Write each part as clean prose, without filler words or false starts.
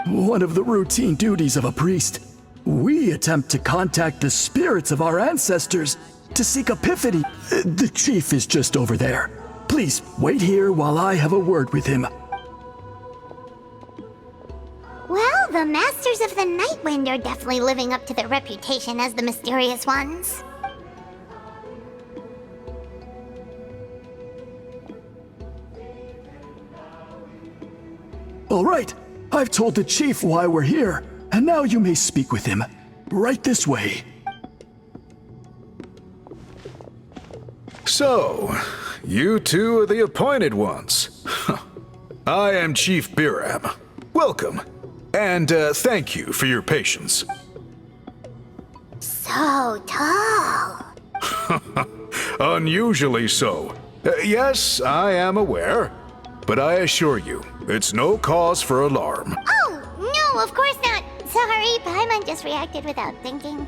One of the routine duties of a priest. We attempt to contact the spirits of our ancestors to seek epiphany. The chief is just over there. Please wait here while I have a word with him. Well, the Masters of the Night Wind are definitely living up to their reputation as the mysterious ones. All right, I've told the chief why we're here, and now you may speak with him. Right this way. So, you two are the appointed ones. I am Chief Biram. Welcome, and thank you for your patience. So tall. Unusually so. Yes, I am aware, but I assure you, it's no cause for alarm. Oh, no, of course not. Sorry, Paimon just reacted without thinking.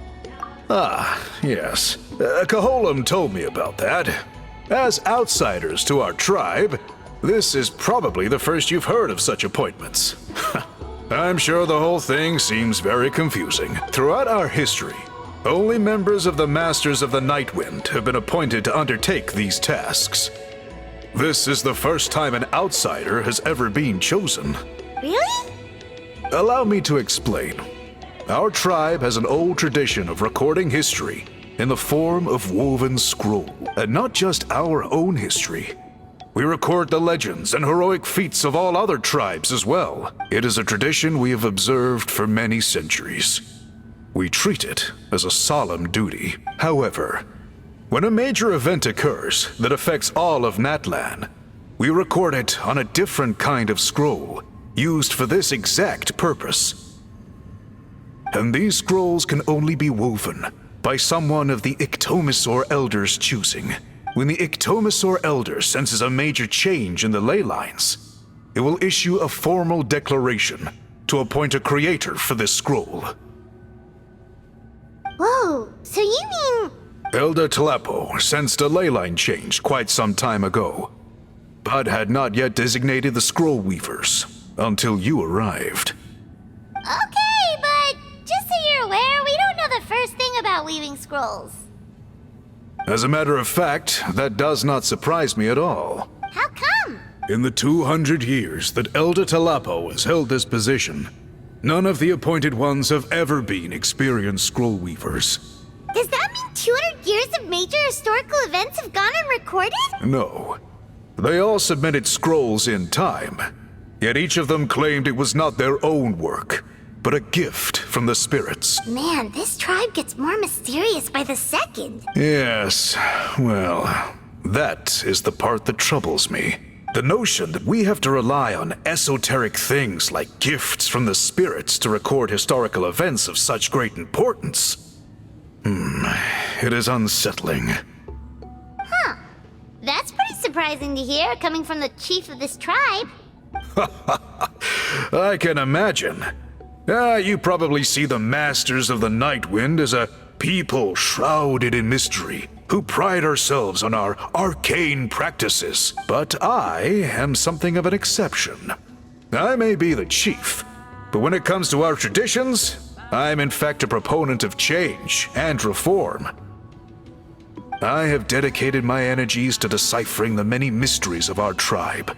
Ah, yes. Kaholam told me about that. As outsiders to our tribe, this is probably the first you've heard of such appointments. I'm sure the whole thing seems very confusing. Throughout our history, only members of the Masters of the Night Wind have been appointed to undertake these tasks. This is the first time an outsider has ever been chosen. Really? Allow me to explain. Our tribe has an old tradition of recording history in the form of woven scroll, and not just our own history. We record the legends and heroic feats of all other tribes as well. It is a tradition we have observed for many centuries. We treat it as a solemn duty. However, when a major event occurs that affects all of Natlan, we record it on a different kind of scroll, used for this exact purpose. And these scrolls can only be woven by someone of the Iktomisor Elder's choosing. When the Iktomisor Elder senses a major change in the ley lines, it will issue a formal declaration to appoint a creator for this scroll. Whoa, so you mean... Elder Talapo sensed a ley line change quite some time ago, but had not yet designated the scroll weavers until you arrived. Okay, but just so you're aware, we don't know the first thing about weaving scrolls. As a matter of fact, that does not surprise me at all. How come? In the 200 years that Elder Talapo has held this position, none of the appointed ones have ever been experienced scroll weavers. Does that mean 200 years of major historical events have gone unrecorded? No. They all submitted scrolls in time, yet each of them claimed it was not their own work, but a gift from the spirits. Man, this tribe gets more mysterious by the second. Yes, well, that is the part that troubles me. The notion that we have to rely on esoteric things like gifts from the spirits to record historical events of such great importance. It is unsettling. Huh. That's pretty surprising to hear, coming from the chief of this tribe. I can imagine. You probably see the Masters of the Night Wind as a people shrouded in mystery, who pride ourselves on our arcane practices. But I am something of an exception. I may be the chief, but when it comes to our traditions, I'm in fact a proponent of change and reform. I have dedicated my energies to deciphering the many mysteries of our tribe.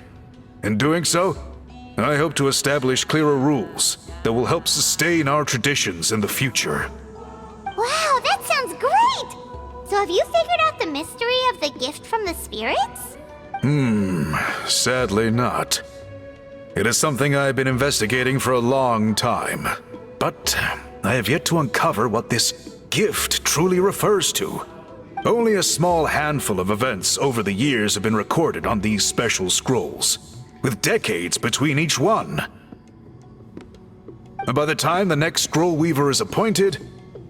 In doing so, I hope to establish clearer rules that will help sustain our traditions in the future. Wow, that sounds great! So have you figured out the mystery of the gift from the spirits? Sadly not. It is something I've been investigating for a long time, but I have yet to uncover what this gift truly refers to. Only a small handful of events over the years have been recorded on these special scrolls, with decades between each one. And by the time the next scroll weaver is appointed,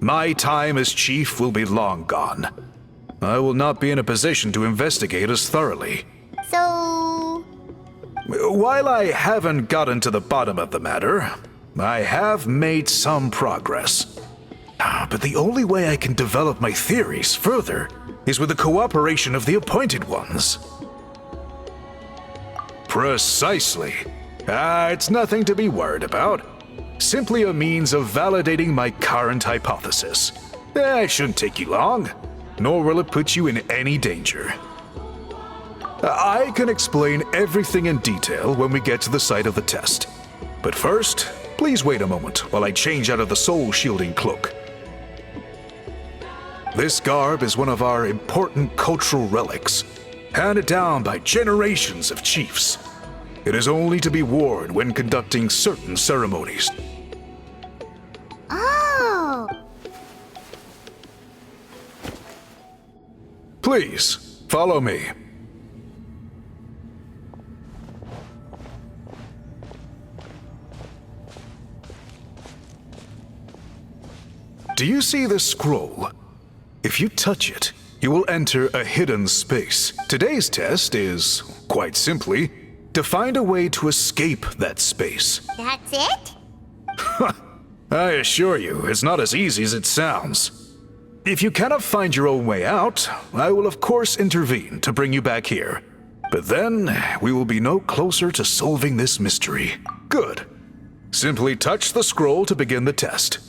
my time as chief will be long gone. I will not be in a position to investigate as thoroughly. So... While I haven't gotten to the bottom of the matter, I have made some progress. But the only way I can develop my theories further is with the cooperation of the appointed ones. Precisely. It's nothing to be worried about. Simply a means of validating my current hypothesis. It shouldn't take you long, nor will it put you in any danger. I can explain everything in detail when we get to the site of the test. But first, please wait a moment while I change out of the soul-shielding cloak. This garb is one of our important cultural relics, handed down by generations of chiefs. It is only to be worn when conducting certain ceremonies. Oh! Please, follow me. Do you see this scroll? If you touch it, you will enter a hidden space. Today's test is, quite simply, to find a way to escape that space. That's it? I assure you, it's not as easy as it sounds. If you cannot find your own way out, I will of course intervene to bring you back here. But then, we will be no closer to solving this mystery. Good. Simply touch the scroll to begin the test.